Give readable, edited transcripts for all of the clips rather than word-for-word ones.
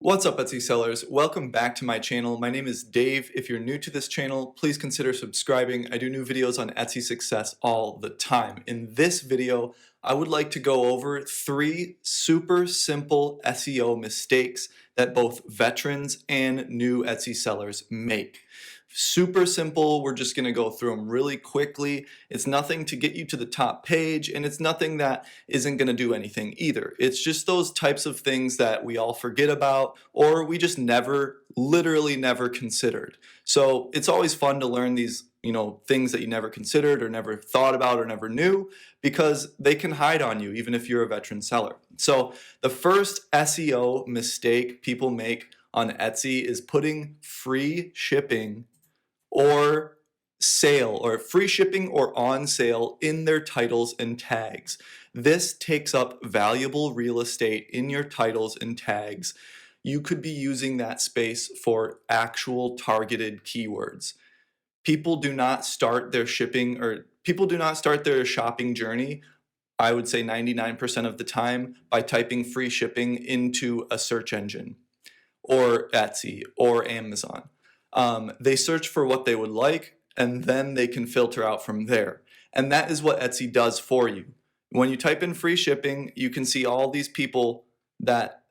What's up, Etsy sellers? Welcome back to my channel. My name is Dave. If you're new to this channel, please consider subscribing. I do new videos on Etsy success all the time. In this video, I would like to go over 3 super simple SEO mistakes that both veterans and new Etsy sellers make. Super simple. We're just going to go through them really quickly. It's nothing to get you to the top page, and it's nothing that isn't going to do anything either. It's just those types of things that we all forget about, or we just literally never considered. So it's always fun to learn these, things that you never considered or never thought about or never knew, because they can hide on you even if you're a veteran seller. So the first SEO mistake people make on Etsy is putting free shipping or sale or free shipping or on sale in their titles and tags. This takes up valuable real estate in your titles and tags. You could be using that space for actual targeted keywords. People do not start their shopping journey, I would say 99% of the time, by typing free shipping into a search engine or Etsy or Amazon. They search for what they would like, and then they can filter out from there. And that is what Etsy does for you. When you type in free shipping, you can see all these people that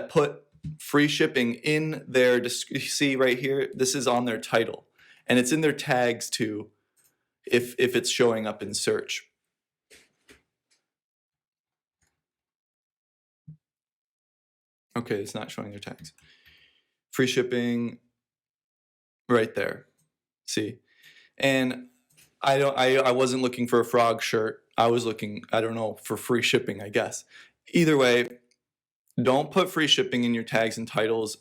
put free shipping in their, you see right here, this is on their title. And it's in their tags too, if it's showing up in search. Okay, it's not showing their tags. Free shipping right there. See? And I wasn't looking for a frog shirt. I was looking, I don't know, for free shipping, I guess. Either way, don't put free shipping in your tags and titles.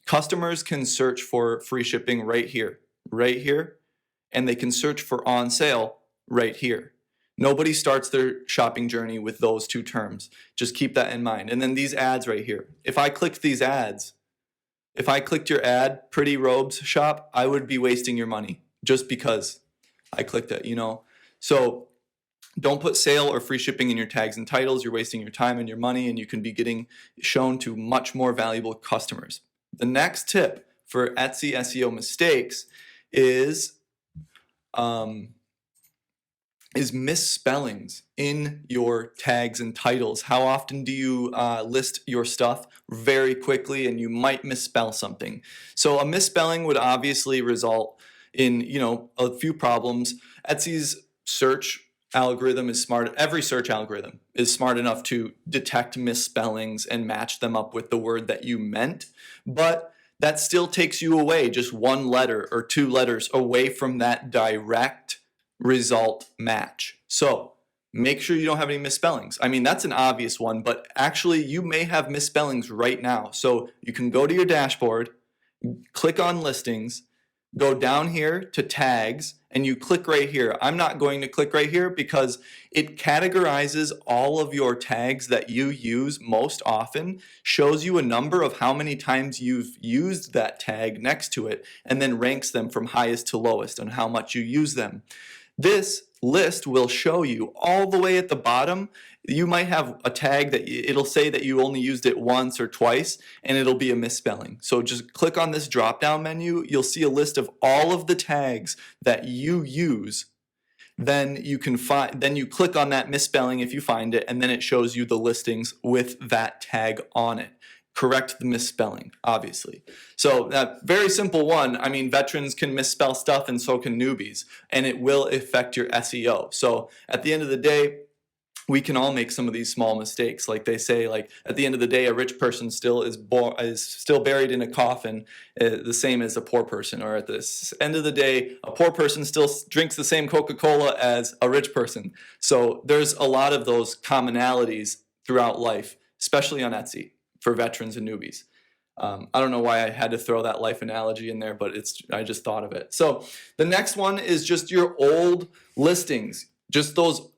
Customers can search for free shipping right here, and they can search for on sale right here. Nobody starts their shopping journey with those two terms. Just keep that in mind. And then these ads right here. If I clicked these ads, if I clicked your ad, Pretty Robes Shop, I would be wasting your money just because I clicked it, So don't put sale or free shipping in your tags and titles. You're wasting your time and your money, and you can be getting shown to much more valuable customers. The next tip for Etsy SEO mistakes is misspellings in your tags and titles. How often do you list your stuff very quickly and you might misspell something? So a misspelling would obviously result in, a few problems. Etsy's search algorithm is smart. Every search algorithm is smart enough to detect misspellings and match them up with the word that you meant, but that still takes you away just 1 letter or 2 letters away from that direct result match. So make sure you don't have any misspellings. I mean, that's an obvious one, but actually you may have misspellings right now. So you can go to your dashboard, click on listings, go down here to tags, and you click right here. I'm not going to click right here because it categorizes all of your tags that you use most often, shows you a number of how many times you've used that tag next to it, and then ranks them from highest to lowest on how much you use them. This list will show you all the way at the bottom. You might have a tag that it'll say that you only used it once or twice, and it'll be a misspelling. So just click on this drop down menu. You'll see a list of all of the tags that you use. Then you click on that misspelling if you find it, and then it shows you the listings with that tag on it. Correct the misspelling, obviously. So that very simple one, I mean, veterans can misspell stuff and so can newbies, and it will affect your SEO. So at the end of the day, we can all make some of these small mistakes. Like they say, at the end of the day, a rich person still is still buried in a coffin, the same as a poor person. Or at the end of the day, a poor person still drinks the same Coca-Cola as a rich person. So there's a lot of those commonalities throughout life, especially on Etsy, for veterans and newbies. I don't know why I had to throw that life analogy in there, but I just thought of it. So the next one is just your old listings, just those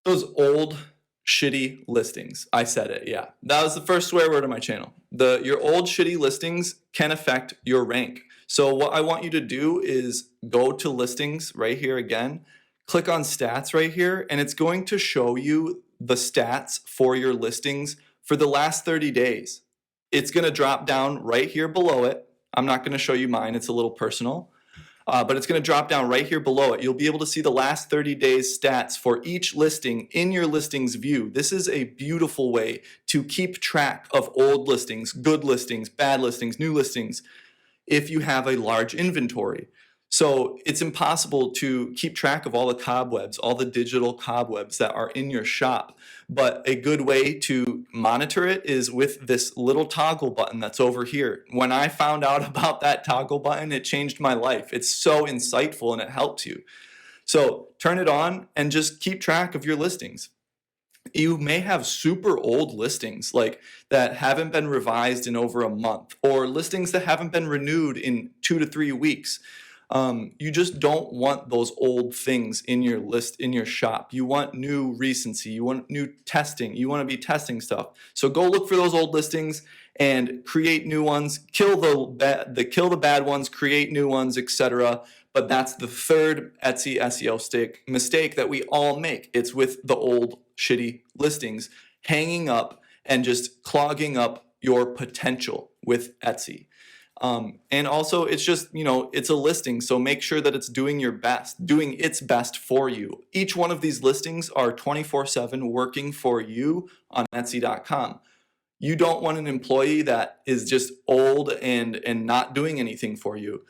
old shitty listings. I said it, yeah. That was the first swear word on my channel. Your old shitty listings can affect your rank. So what I want you to do is go to listings right here again, click on stats right here, and it's going to show you the stats for your listings for the last 30 days. it's going to drop down right here below it. I'm not going to show you mine. It's a little personal. But it's going to drop down right here below it. You'll be able to see the last 30 days stats for each listing in your listings view. This is a beautiful way to keep track of old listings, good listings, bad listings, new listings, if you have a large inventory. So it's impossible to keep track of all the cobwebs, all the digital cobwebs that are in your shop. But a good way to monitor it is with this little toggle button that's over here. When I found out about that toggle button, it changed my life. It's so insightful and it helps you. So turn it on and just keep track of your listings. You may have super old listings like that haven't been revised in over a month, or listings that haven't been renewed in 2 to 3 weeks. You just don't want those old things in your list, in your shop. You want new recency. You want new testing. You want to be testing stuff. So go look for those old listings and create new ones. Kill the bad ones. Create new ones, etc. But that's the third Etsy SEO mistake that we all make. It's with the old shitty listings hanging up and just clogging up your potential with Etsy. And also it's just, it's a listing. So make sure that it's doing its best for you. Each one of these listings are 24/7 working for you on Etsy.com. You don't want an employee that is just old and not doing anything for you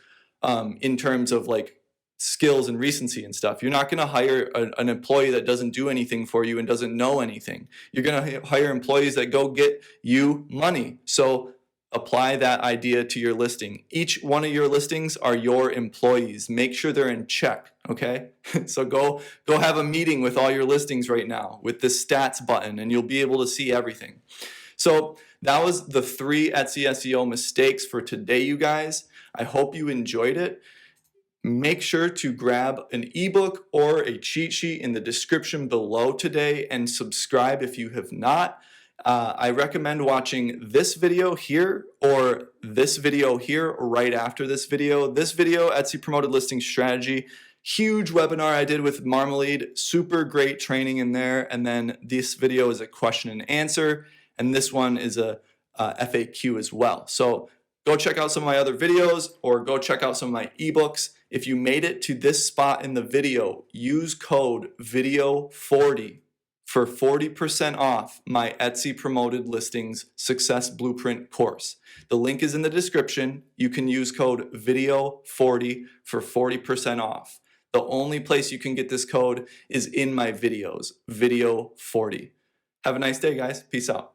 in terms of like skills and recency and stuff. You're not going to hire an employee that doesn't do anything for you and doesn't know anything. You're going to hire employees that go get you money. So apply that idea to your listing. Each one of your listings are your employees. Make sure they're in check, okay? So go have a meeting with all your listings right now with the stats button, and you'll be able to see everything. So that was the 3 Etsy SEO mistakes for today, you guys. I hope you enjoyed it. Make sure to grab an ebook or a cheat sheet in the description below today and subscribe if you have not. I recommend watching this video here or this video here right after this video. This video, Etsy Promoted Listing Strategy, huge webinar I did with Marmalade, super great training in there. And then this video is a question and answer, and this one is a FAQ as well. So go check out some of my other videos or go check out some of my ebooks. If you made it to this spot in the video, use code VIDEO40 for 40% off my Etsy Promoted Listings Success Blueprint course. The link is in the description. You can use code VIDEO40 for 40% off. The only place you can get this code is in my videos, VIDEO40. Have a nice day, guys. Peace out.